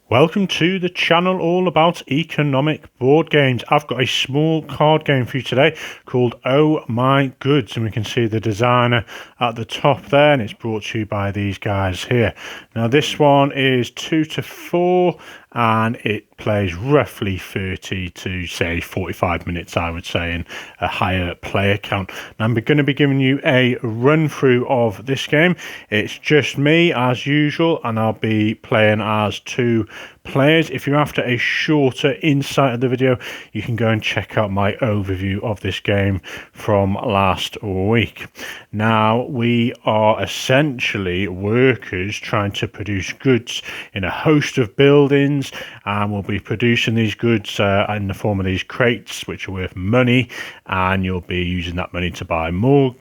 Welcome to the channel all about economic board games. I've got a small card game for you today called Oh My Goods, and we can see the designer at the top there, and it's brought to you by these guys here. Now this one is 2 to 4 and it plays roughly 30 to say 45 minutes, I would say, in a higher player count. Now I'm going to be giving you a run through of this game. It's just me as usual, and I'll be playing as two players. If you're after a shorter insight of the video, you can go and check out my overview of this game from last week. Now we are essentially workers trying to produce goods in a host of buildings, and we'll be producing these goods in the form of these crates, which are worth money, and you'll be using that money to buy more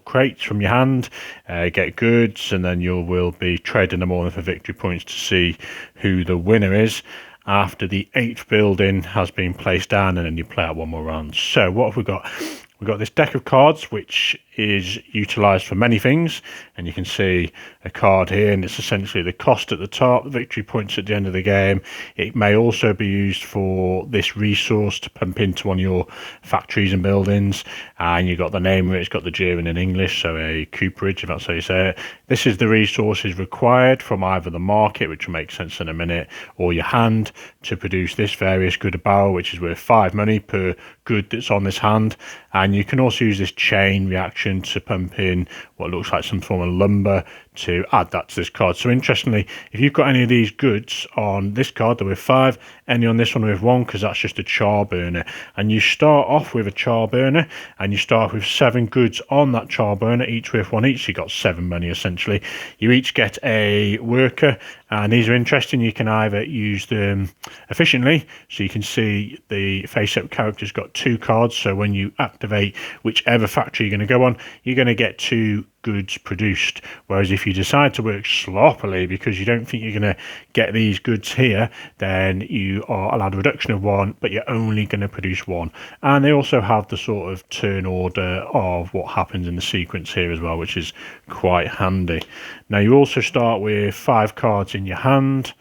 crates from your hand, get goods, and then you will be trading them all in for victory points to see who the winner is after the 8th building has been placed down, and then you play out one more round. So what have we got? We've got this deck of cards which is utilised for many things, and you can see a card here, and it's essentially the cost at the top, the victory points at the end of the game. It may also be used for this resource to pump into one of your factories and buildings, and you've got the name where it's got the German in English, so a cooperage, if that's how you say it. This is the resources required from either the market, which will make sense in a minute, or your hand to produce this various good barrel, which is worth 5 money per good that's on this hand. And you can also use this chain reaction to pump in what looks like some form of lumber to add that to this card. So interestingly, if you've got any of these goods on this card, they're worth 5, any on this one worth 1, because that's just a char burner. And you start off with a char burner, and you start with 7 goods on that char burner, each worth 1 each. So you got 7 money essentially. You each get a worker, and these are interesting. You can either use them efficiently, so you can see the face-up character's got 2 cards, so when you activate whichever factory you're going to go on, you're going to get 2 goods produced. Whereas if you decide to work sloppily because you don't think you're going to get these goods here, then you are allowed a reduction of 1, but you're only going to produce 1. And they also have the sort of turn order of what happens in the sequence here as well, which is quite handy. Now you also start with 5 cards in your hand,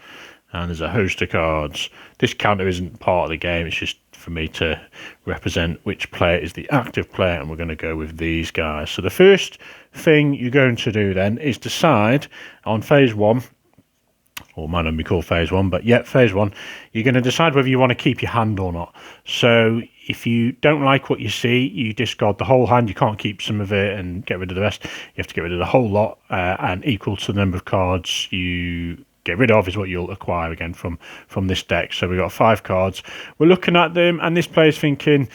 and there's a host of cards. This counter isn't part of the game, it's just for me to represent which player is the active player, and we're going to go with these guys. So the first thing you're going to do then is decide on phase 1, or might not be called phase 1, but yeah, phase 1, you're going to decide whether you want to keep your hand or not. So if you don't like what you see, you discard the whole hand. You can't keep some of it and get rid of the rest. You have to get rid of the whole lot, and equal to the number of cards you get rid of is what you'll acquire again from this deck. So we've got 5 cards. We're looking at them, and this player's thinking,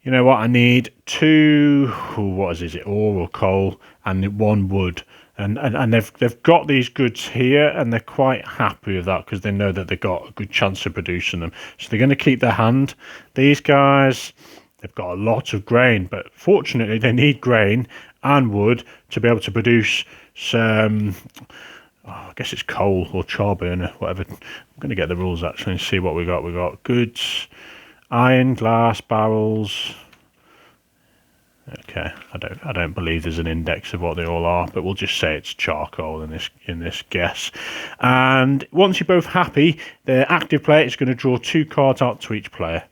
you know what, I need 2, what is it, ore or coal, and 1 wood. And they've got these goods here, and they're quite happy with that because they know that they've got a good chance of producing them. So they're going to keep their hand. These guys, they've got a lot of grain, but fortunately they need grain and wood to be able to produce some, I guess it's coal or char burner, whatever. I'm going to get the rules actually and see what we got. We got goods, iron, glass, barrels. Okay, I don't believe there's an index of what they all are, but we'll just say it's charcoal in this guess. And once you're both happy, the active player is going to draw 2 cards out to each player.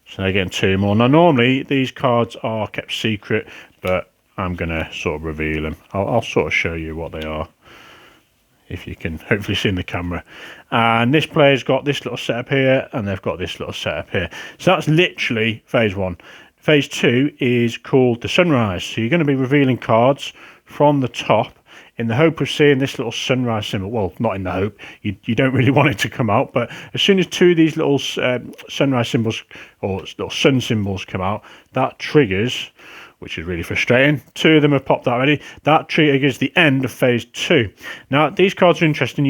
So they're getting 2 more. Now normally these cards are kept secret, but I'm going to sort of reveal them. I'll sort of show you what they are, if you can hopefully see in the camera. And this player's got this little setup here, and they've got this little setup here. So that's literally phase 1. Phase 2 is called the sunrise. So you're going to be revealing cards from the top in the hope of seeing this little sunrise symbol. Well, not in the hope. You don't really want it to come out, but as soon as 2 of these little sunrise symbols or little sun symbols come out, that triggers, which is really frustrating. 2 of them have popped out already. That triggers the end of phase 2. Now, these cards are interesting.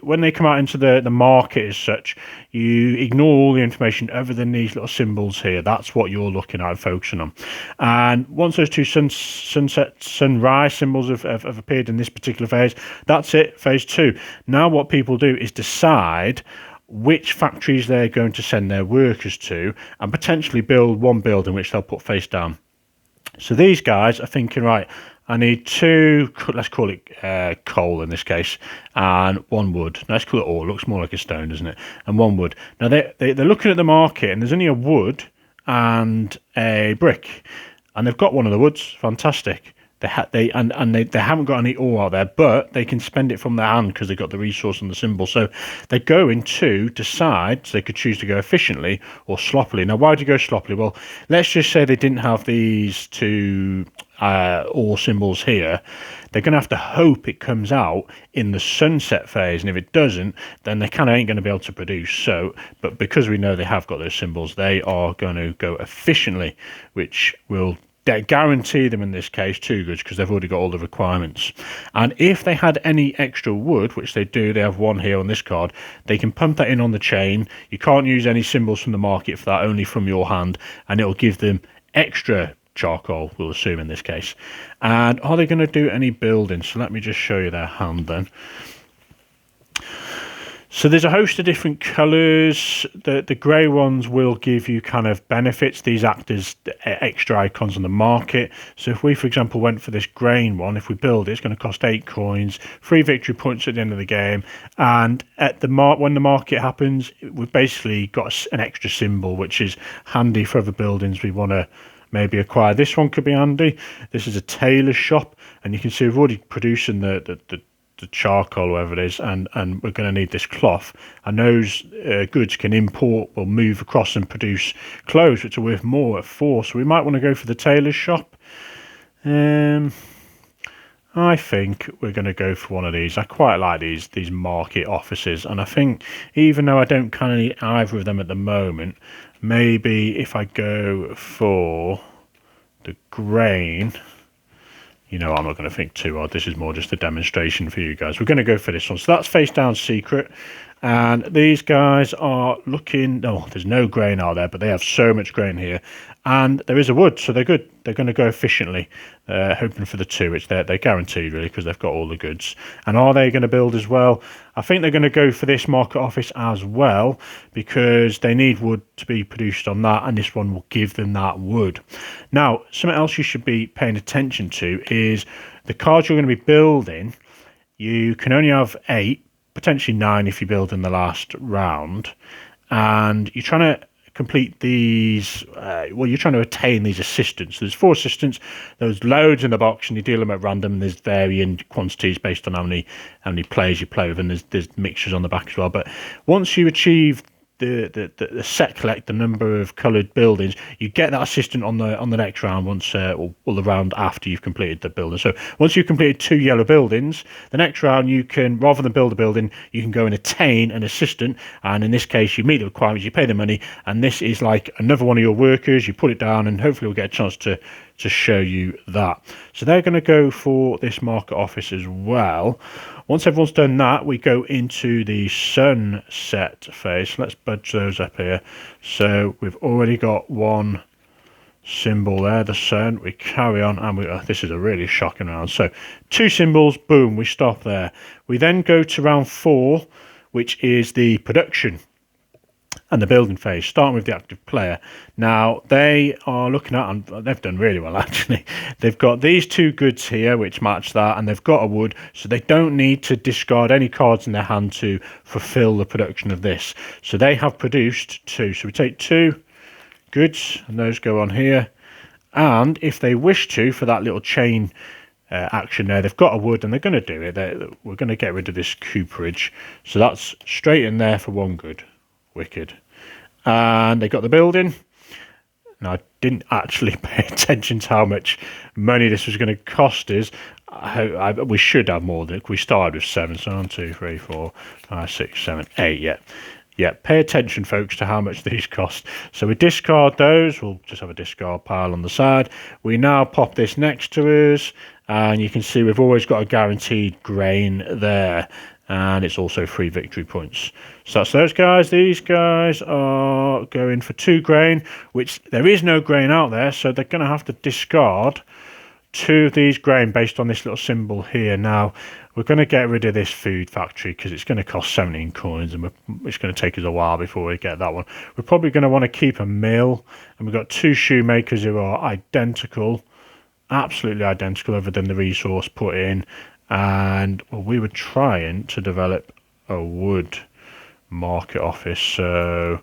When they come out into the market as such, you ignore all the information other than these little symbols here. That's what you're looking at and focusing on. And once those 2 sunrise symbols have appeared in this particular phase, that's it, phase 2. Now what people do is decide which factories they're going to send their workers to, and potentially build one building which they'll put face down. So these guys are thinking, right, I need 2, let's call it coal in this case, and 1 wood. Let's call it ore, looks more like a stone, doesn't it? And 1 wood. Now they're looking at the market, and there's only a wood and a brick, and they've got one of the woods. Fantastic. They haven't got any ore out there, but they can spend it from their hand because they've got the resource and the symbol. So they're going to decide, so they could choose to go efficiently or sloppily. Now, why do you go sloppily? Well, let's just say they didn't have these 2 ore symbols here. They're going to have to hope it comes out in the sunset phase, and if it doesn't, then they kind of ain't going to be able to produce. So, but because we know they have got those symbols, they are going to go efficiently, which will guarantee them in this case 2 goods because they've already got all the requirements. And if they had any extra wood, which they do, they have 1 here on this card, they can pump that in on the chain. You can't use any symbols from the market for that, only from your hand, and it'll give them extra charcoal, we'll assume in this case. And are they going to do any building? So let me just show you their hand then. So there's a host of different colours. The grey ones will give you kind of benefits. These act as extra icons on the market. So if we, for example, went for this grain one, if we build it, it's going to cost 8 coins, 3 victory points at the end of the game. And at the when the market happens, we've basically got an extra symbol, which is handy for other buildings we want to maybe acquire. This one could be handy. This is a tailor's shop, and you can see we've already producing the charcoal, whatever it is, and we're going to need this cloth, and those goods can import or move across and produce clothes which are worth more at 4, so we might want to go for the tailor's shop. I think we're going to go for one of these. I quite like these market offices, and I think even though I don't kind of need either of them at the moment, maybe if I go for the grain, you know, I'm not going to think too hard. This is more just a demonstration for you guys. We're going to go for this one. So that's face down secret. And these guys are looking... Oh, there's no grain out there, but they have so much grain here. And there is a wood, so they're good. They're going to go efficiently, hoping for the 2, which they're guaranteed, really, because they've got all the goods. And are they going to build as well? I think they're going to go for this market office as well, because they need wood to be produced on that, and this one will give them that wood. Now, something else you should be paying attention to is the cards you're going to be building. You can only have 8, potentially 9 if you build in the last round, and you're trying to complete these, you're trying to attain these assistants. There's 4 assistants, there's loads in the box, and you deal them at random, and there's varying quantities based on how many players you play with, and there's mixtures on the back as well. But once you achieve the set collect, the number of coloured buildings, you get that assistant on the next round once or the round after you've completed the building. So once you've completed 2 yellow buildings, the next round you can, rather than build a building, you can go and attain an assistant, and in this case you meet the requirements, you pay the money, and this is like another one of your workers. You put it down, and hopefully we'll get a chance to show you that. So they're going to go for this market office as well. Once everyone's done that, we go into the sunset phase. So let's budge those up here. So we've already got 1 symbol there, the sun. We carry on, and this is a really shocking round. So 2 symbols, boom, we stop there. We then go to round 4, which is the production and the building phase, starting with the active player. Now, they are looking at, and they've done really well, actually. They've got these 2 goods here, which match that, and they've got a wood, so they don't need to discard any cards in their hand to fulfill the production of this. So they have produced 2. So we take 2 goods, and those go on here. And if they wish to, for that little chain action there, they've got a wood, and they're going to do it. We're going to get rid of this cooperage. So that's straight in there for 1 good. Wicked. And they got the building. Now, I didn't actually pay attention to how much money this was going to cost us. We should have more than we started with 7. So 1, 2, 3, 4, 5, 6, 7, 8. Yeah, pay attention, folks, to how much these cost. So we discard those. We'll just have a discard pile on the side. We now pop this next to us, and you can see we've always got a guaranteed grain there. And it's also 3 victory points. So that's those guys. These guys are going for 2 grain, which there is no grain out there, so they're going to have to discard 2 of these grain based on this little symbol here. Now, we're going to get rid of this food factory because it's going to cost 17 coins, and it's going to take us a while before we get that one. We're probably going to want to keep a mill, and we've got 2 shoemakers who are identical. absolutely identical other than the resource put in. And well, we were trying to develop a wood market office, so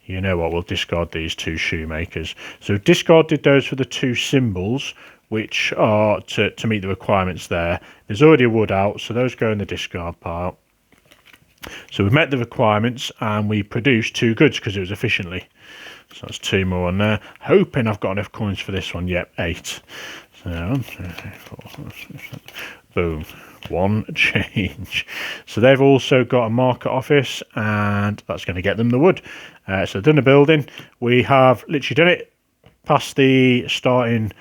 you know what, we'll discard these 2 shoemakers. So discarded those for the 2 symbols, which are to meet the requirements there. There's already a wood out, so those go in the discard pile. So we've met the requirements and we produced 2 goods because it was efficiently. So that's 2 more on there. Hoping I've got enough coins for this one. Yep, 8. So 1, 2, 3, 4, 5, 6, 7. Boom. 1 change. So they've also got a market office, and that's going to get them the wood. So done the building. We have literally done it past the starting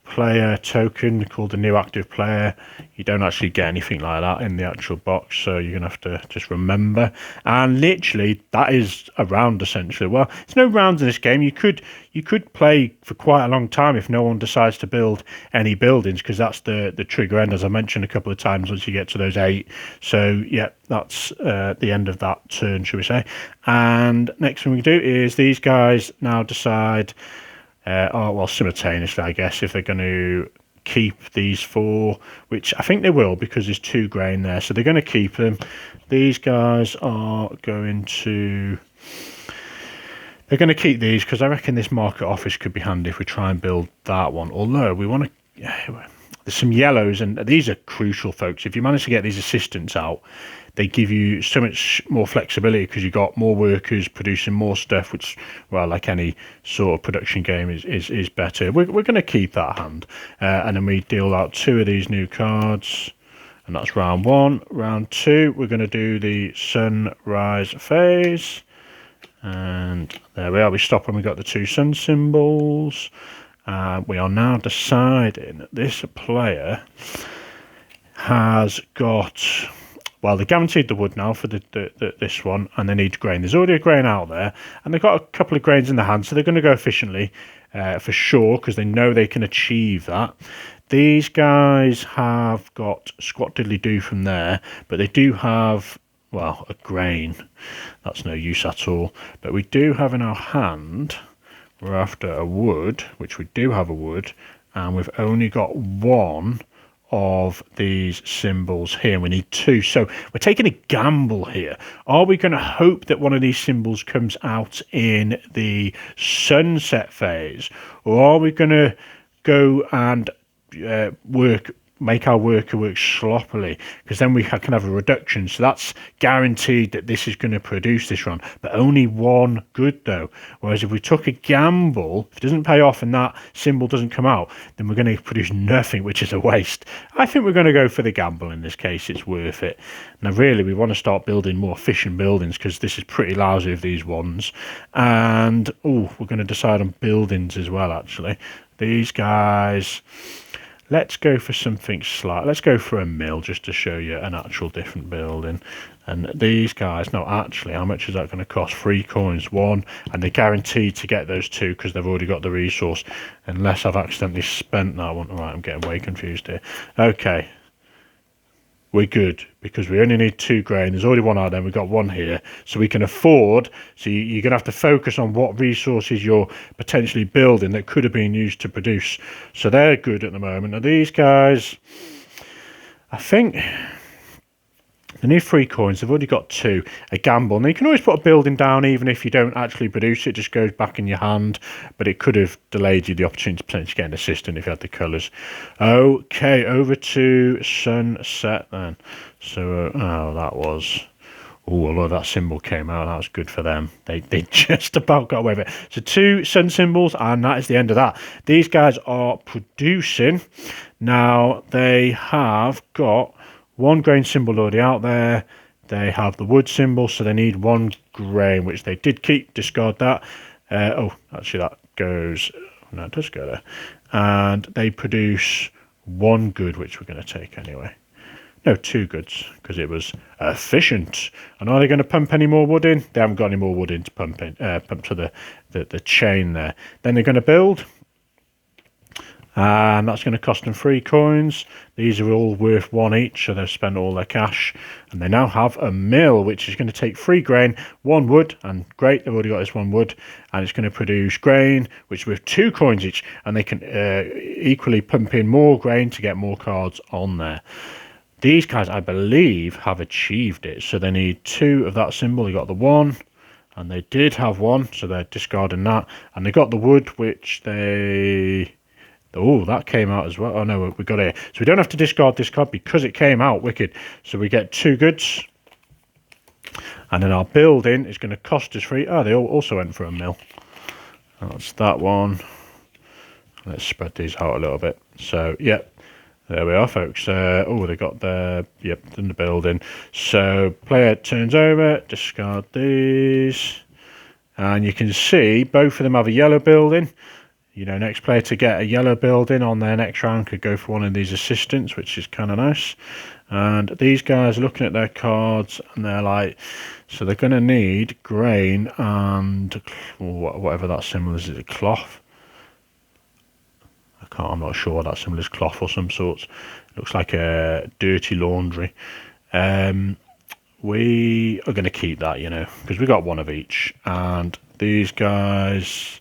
player token called the new active player. You don't actually get anything like that in the actual box, so you're gonna have to just remember. And literally that is a round essentially. Well, it's no rounds in this game. You could play for quite a long time if no one decides to build any buildings, because that's the trigger end, as I mentioned a couple of times, once you get to those 8. So yeah, that's the end of that turn, should we say. And next thing we do is these guys now decide well, simultaneously, I guess, if they're going to keep these 4, which I think they will because there's 2 grain there, so they're going to keep them. These guys are going to... They're going to keep these because I reckon this market office could be handy if we try and build that one. Although we want to... There's some yellows, and these are crucial, folks. If you manage to get these assistants out, they give you so much more flexibility because you've got more workers producing more stuff, which, well, like any sort of production game is better. We're going to keep that hand. And then we deal out 2 of these new cards, and that's round 1. Round 2, we're going to do the sunrise phase. And there we are. We stop when we got the 2 sun symbols. We are now deciding that this player has got... Well, they guaranteed the wood now for this one, and they need grain. There's already a grain out there, and they've got a couple of grains in the hand, so they're going to go efficiently for sure, because they know they can achieve that. These guys have got squat diddly do from there, but they do have, well, a grain. That's no use at all. But we do have in our hand, we're after a wood, which we do have a wood, and we've only got 1 of these symbols here. We need 2, so we're taking a gamble here. Are we going to hope that one of these symbols comes out in the sunset phase, or are we going to go and make our worker work sloppily, because then we can have a reduction? So that's guaranteed that this is going to produce this run, but only 1 good though. Whereas if we took a gamble, if it doesn't pay off and that symbol doesn't come out, then we're going to produce nothing, which is a waste. I think we're going to go for the gamble in this case. It's worth it. Now really we want to start building more efficient buildings, because this is pretty lousy of these ones. And we're going to decide on buildings as well, actually. These guys... Let's go for something slight. Let's go for a mill, just to show you an actual different building. And these guys, no, actually, how much is that going to cost? 3 coins, 1, and they're guaranteed to get those 2 because they've already got the resource, unless I've accidentally spent that one. All right, I'm getting way confused here. Okay, we're good because we only need 2 grain. There's already 1 out there. We've got 1 here, so we can afford. So you're going to have to focus on what resources you're potentially building that could have been used to produce. So they're good at the moment. Now these guys, I think they need 3 coins. They've already got 2. A gamble. Now you can always put a building down even if you don't actually produce it. It just goes back in your hand. But it could have delayed you the opportunity to potentially get an assistant if you had the colours. Okay, over to sunset then. So, that was... although that symbol came out, that was good for them. They just about got away with it. So 2 sun symbols, and that is the end of that. These guys are producing. Now, they have got 1 grain symbol already out there. They have the wood symbol, so they need 1 grain, which they did keep. Discard that. Actually, that goes... No, it does go there. And they produce 1 good, which we're going to take anyway. No, 2 goods, because it was efficient. And are they going to pump any more wood in? They haven't got any more wood in to pump to the chain there. Then they're going to build. and that's going to cost them 3 coins. These are all worth 1 each, so they've spent all their cash, and they now have a mill, which is going to take 3 grain, 1 wood, and great, they've already got this 1 wood, and it's going to produce grain, which is worth 2 coins each, and they can equally pump in more grain to get more cards on there. These guys, I believe, have achieved it, so they need 2 of that symbol. They got the 1, and they did have 1, so they're discarding that, and they got the wood, which they... Oh, that came out as well. Oh, no, we got it. So we don't have to discard this card because it came out wicked. So we get 2 goods. And then our building is going to cost us 3. Oh, they also went for a mill. That's that one. Let's spread these out a little bit. So, yep. There we are, folks. Oh, they got their... Yep, in the building. So, player turns over. Discard these. And you can see both of them have a yellow building. You know, next player to get a yellow building on their next round could go for one of these assistants, which is kind of nice. And these guys are looking at their cards, and they're like, so they're going to need grain and whatever that symbol is. Is it cloth? I'm not sure what that symbol is. Cloth or some sorts. It looks like a dirty laundry. We are going to keep that, you know, because we got 1 of each. And these guys...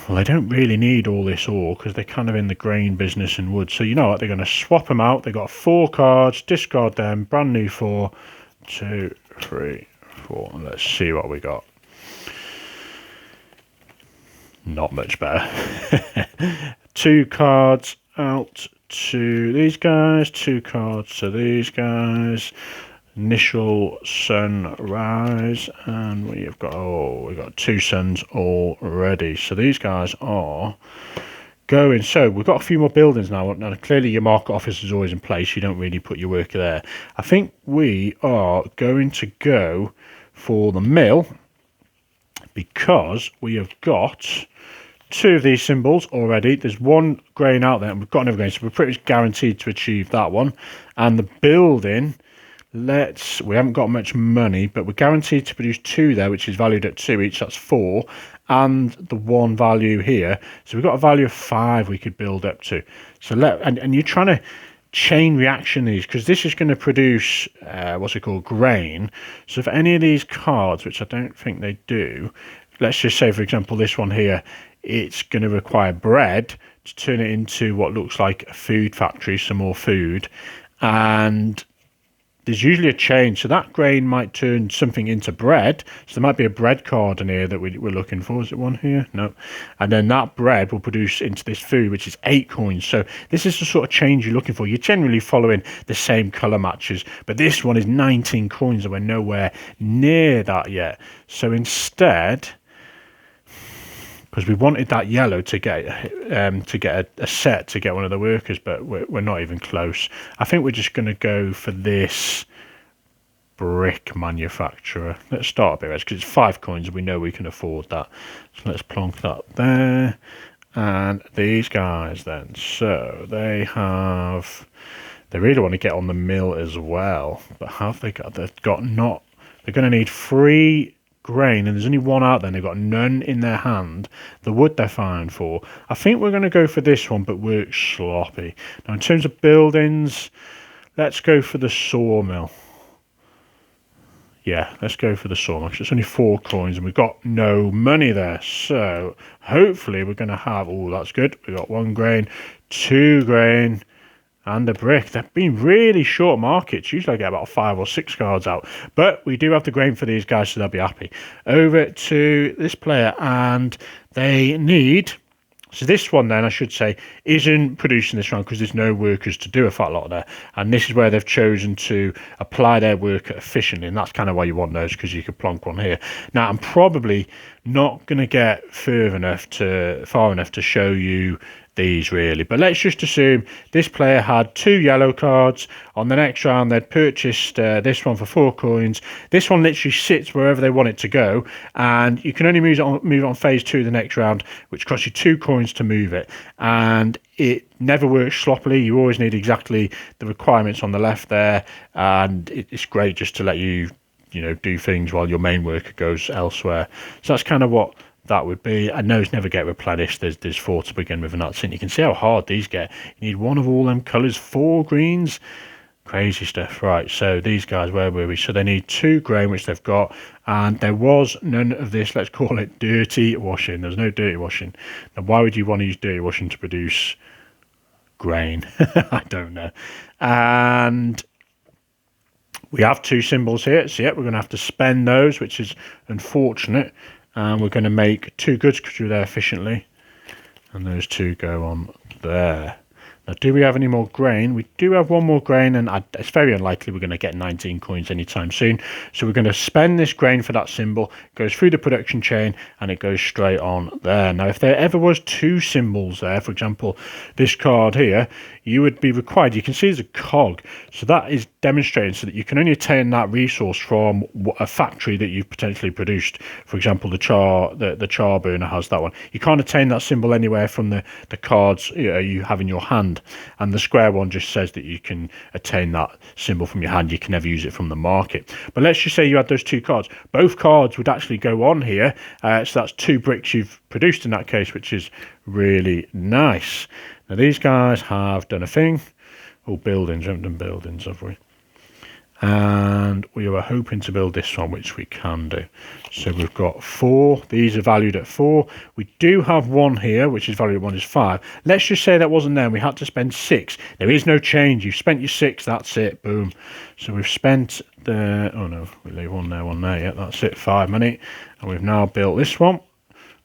Well, they don't really need all this ore because they're kind of in the grain business and wood. So you know what? They're going to swap them out. They've got 4 cards. Discard them. Brand new 4. 2, 3, 4. And let's see what we got. Not much better. 2 cards out to these guys. 2 cards to these guys. Initial sunrise, and we've got 2 suns already. So these guys are going. So we've got a few more buildings now. Now clearly your market office is always in place. You don't really put your worker there. I think we are going to go for the mill because we have got 2 of these symbols already. There's 1 grain out there, and we've got another grain, so we're pretty much guaranteed to achieve that one. And the building. We haven't got much money, but we're guaranteed to produce 2 there, which is valued at 2 each. That's 4, and the 1 value here. So we've got a value of 5 we could build up to. So and you're trying to chain reaction these because this is going to produce what's it called, grain. So for any of these cards, which I don't think they do, let's just say for example this one here, it's going to require bread to turn it into what looks like a food factory, some more food, and there's usually a change, so that grain might turn something into bread. So there might be a bread card in here that we're looking for. Is it one here? No. And then that bread will produce into this food, which is 8 coins. So this is the sort of change you're looking for. You're generally following the same colour matches, but this one is 19 coins, and we're nowhere near that yet. So instead... because we wanted that yellow to get a set to get one of the workers, but we're not even close. I think we're just going to go for this brick manufacturer. Let's start a bit because it's 5 coins and we know we can afford that. So let's plonk that there. And these guys then, so they really want to get on the mill as well, but they're going to need 3 grain, and there's only 1 out there, and they've got none in their hand. The wood they're fine for. I think we're going to go for this one, but work sloppy. Now in terms of buildings, let's go for the sawmill. Yeah, let's go for the sawmill because it's only 4 coins and we've got no money there. So hopefully we're going to have... Oh, that's good. We got 1 grain, 2 grain, and a brick. They've been really short markets. Usually I get about 5 or 6 cards out. But we do have the grain for these guys, so they'll be happy. Over to this player, and they need... So this one then, I should say, isn't producing this round because there's no workers to do a fat lot there. And this is where they've chosen to apply their worker efficiently. And that's kind of why you want those, because you could plonk one here. Now, I'm probably not going to get far enough to show you these really, but let's just assume this player had 2 yellow cards. On the next round they'd purchased this one for 4 coins. This one literally sits wherever they want it to go, and you can only move it on phase 2 the next round, which costs you 2 coins to move it, and it never works sloppily. You always need exactly the requirements on the left there, and it's great just to let you do things while your main worker goes elsewhere. So that's kind of what that would be. And those never get replenished. There's 4 to begin with, and that's it. You can see how hard these get. You need one of all them colours, 4 greens. Crazy stuff. Right, so these guys, where were we? So they need 2 grain, which they've got, and there was none of this, let's call it dirty washing. There's no dirty washing. Now, why would you want to use dirty washing to produce grain? I don't know. And we have 2 symbols here, so yeah, we're going to have to spend those, which is unfortunate. And we're going to make 2 goods through there efficiently, and those 2 go on there. Now, do we have any more grain? We do have 1 more grain, and it's very unlikely we're going to get 19 coins anytime soon. So we're going to spend this grain for that symbol. It goes through the production chain, and it goes straight on there. Now, if there ever was 2 symbols there, for example, this card here, you would be required, you can see there's a cog. So that is demonstrating so that you can only attain that resource from a factory that you've potentially produced. For example, the char burner has that one. You can't attain that symbol anywhere from the cards you have in your hand. And the square one just says that you can attain that symbol from your hand. You can never use it from the market. But let's just say you had those 2 cards. Both cards would actually go on here. So that's 2 bricks you've produced in that case, which is really nice. Now, these guys have done a thing. Oh, buildings. We haven't done buildings, have we? And we were hoping to build this one, which we can do. So we've got 4. These are valued at 4. We do have 1 here, which is valued at 1 is 5. Let's just say that wasn't there. We had to spend 6. There is no change. You've spent your 6. That's it. Boom. So we've spent the... Oh, no. We leave 1 there, 1 there. Yeah, that's it. 5 money. And we've now built this one.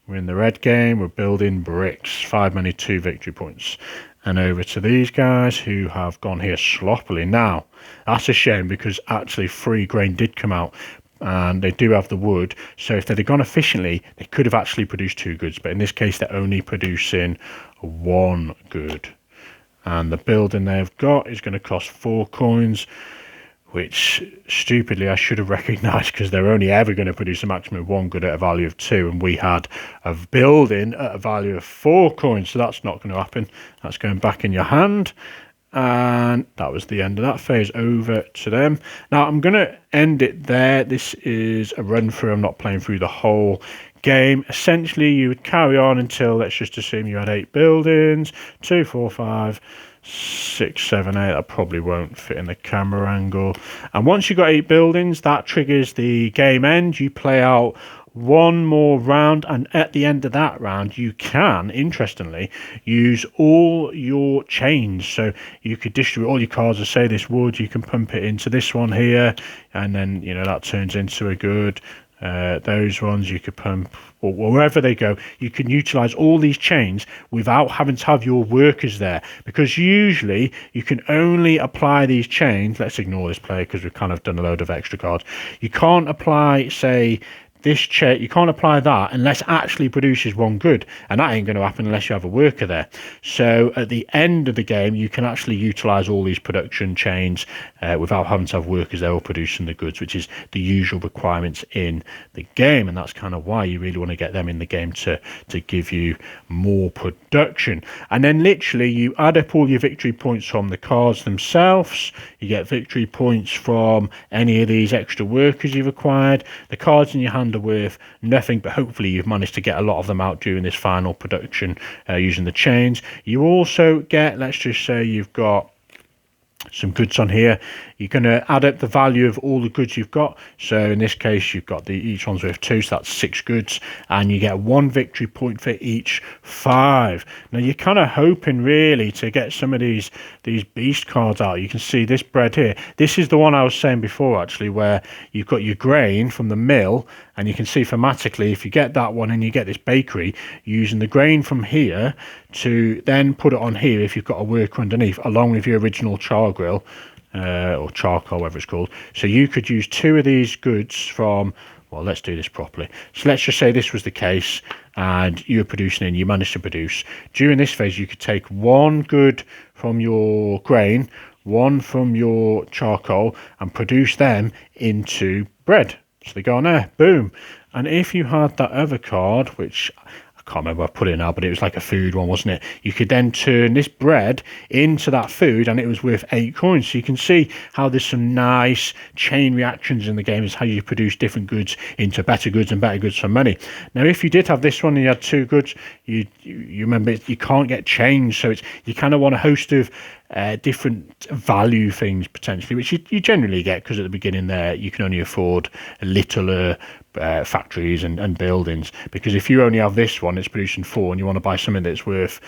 We're in the red game. We're building bricks. 5 money, 2 victory points. And over to these guys who have gone here sloppily. Now, that's a shame because actually 3 grain did come out. And they do have the wood. So if they'd have gone efficiently, they could have actually produced 2 goods. But in this case, they're only producing 1 good. And the building they've got is going to cost 4 coins. Which, stupidly, I should have recognised because they're only ever going to produce a maximum of 1 good at a value of 2. And we had a building at a value of 4 coins. So that's not going to happen. That's going back in your hand. And that was the end of that phase. Over to them. Now, I'm going to end it there. This is a run through. I'm not playing through the whole game. Essentially, you would carry on until, let's just assume you had 8 buildings. 2, 4, 5... 6, 7, 8. That probably won't fit in the camera angle. And once you've got 8 buildings, that triggers the game end. You play out 1 more round, and at the end of that round, you can, interestingly, use all your chains. So you could distribute all your cards. As say this wood, you can pump it into this one here, and then that turns into a good. Those ones you could pump, or wherever they go, you can utilize all these chains without having to have your workers there, because usually you can only apply these chains. Let's ignore this player because we've kind of done a load of extra cards. You can't apply, say, this chain, you can't apply that unless it actually produces 1 good, and that ain't going to happen unless you have a worker there. So at the end of the game, you can actually utilize all these production chains without having to have workers there or producing the goods, which is the usual requirements in the game. And that's kind of why you really want to get them in the game to give you more production. And then literally you add up all your victory points from the cards themselves. You get victory points from any of these extra workers you've acquired. The cards in your hand are worth nothing, but hopefully you've managed to get a lot of them out during this final production using the chains. You also get, let's just say you've got some goods on here. You're going to add up the value of all the goods you've got. So in this case, you've got each one's worth 2, so that's 6 goods, and you get 1 victory point for each 5. Now you're kind of hoping really to get some of these beast cards out. You can see this bread here. This is the one I was saying before, actually, where you've got your grain from the mill, and you can see thematically, if you get that one and you get this bakery, using the grain from here to then put it on here if you've got a worker underneath, along with your original char grill. Or charcoal, whatever it's called. So you could use 2 of these goods from, well, let's do this properly. So let's just say this was the case and you were producing and you managed to produce. During this phase, you could take 1 good from your grain, 1 from your charcoal, and produce them into bread. So they go on there, boom. And if you had that other card, which I can't remember what I put it now, but it was like a food one, wasn't it? You could then turn this bread into that food and it was worth 8 coins. So you can see how there's some nice chain reactions in the game, is how you produce different goods into better goods and better goods for money. Now, if you did have this one and you had 2 goods, you remember you can't get change, so you kind of want a host of different value things potentially, which you generally get, because at the beginning there you can only afford littler factories and buildings. Because if you only have this one, it's producing 4, and you want to buy something that's worth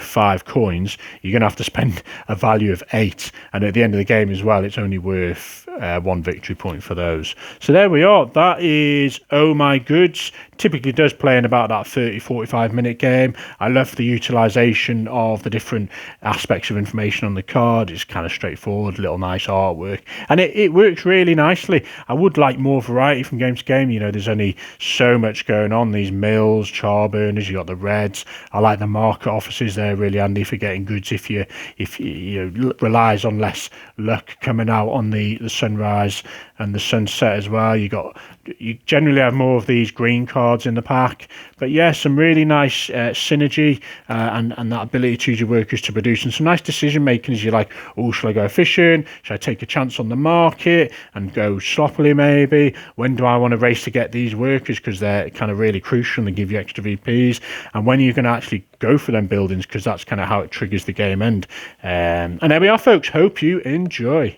5 coins, you're going to have to spend a value of 8, and at the end of the game as well, it's only worth 1 victory point for those. So there we are. That is Oh My Goods. Typically does play in about that 30-45 minute game. I love the utilization of the different aspects of information on the card. It's kind of straightforward, little nice artwork, and it works really nicely. I would like more variety from game to game. There's only so much going on. These mills, char burners, you got the reds. I like the market offices. They're really handy for getting goods if you relies on less luck coming out on the sunrise and the sunset as well. You generally have more of these green cards in the pack, but yeah, some really nice synergy and that ability to use your workers to produce, and some nice decision making as you're like, oh, shall I go fishing? Should I take a chance on the market and go sloppily maybe? When do I want to race to get these workers, because they're kind of really crucial and they give you extra VPs? And when you're going to actually go for them buildings, because that's kind of how it triggers the game end. And there we are, folks. Hope you enjoy.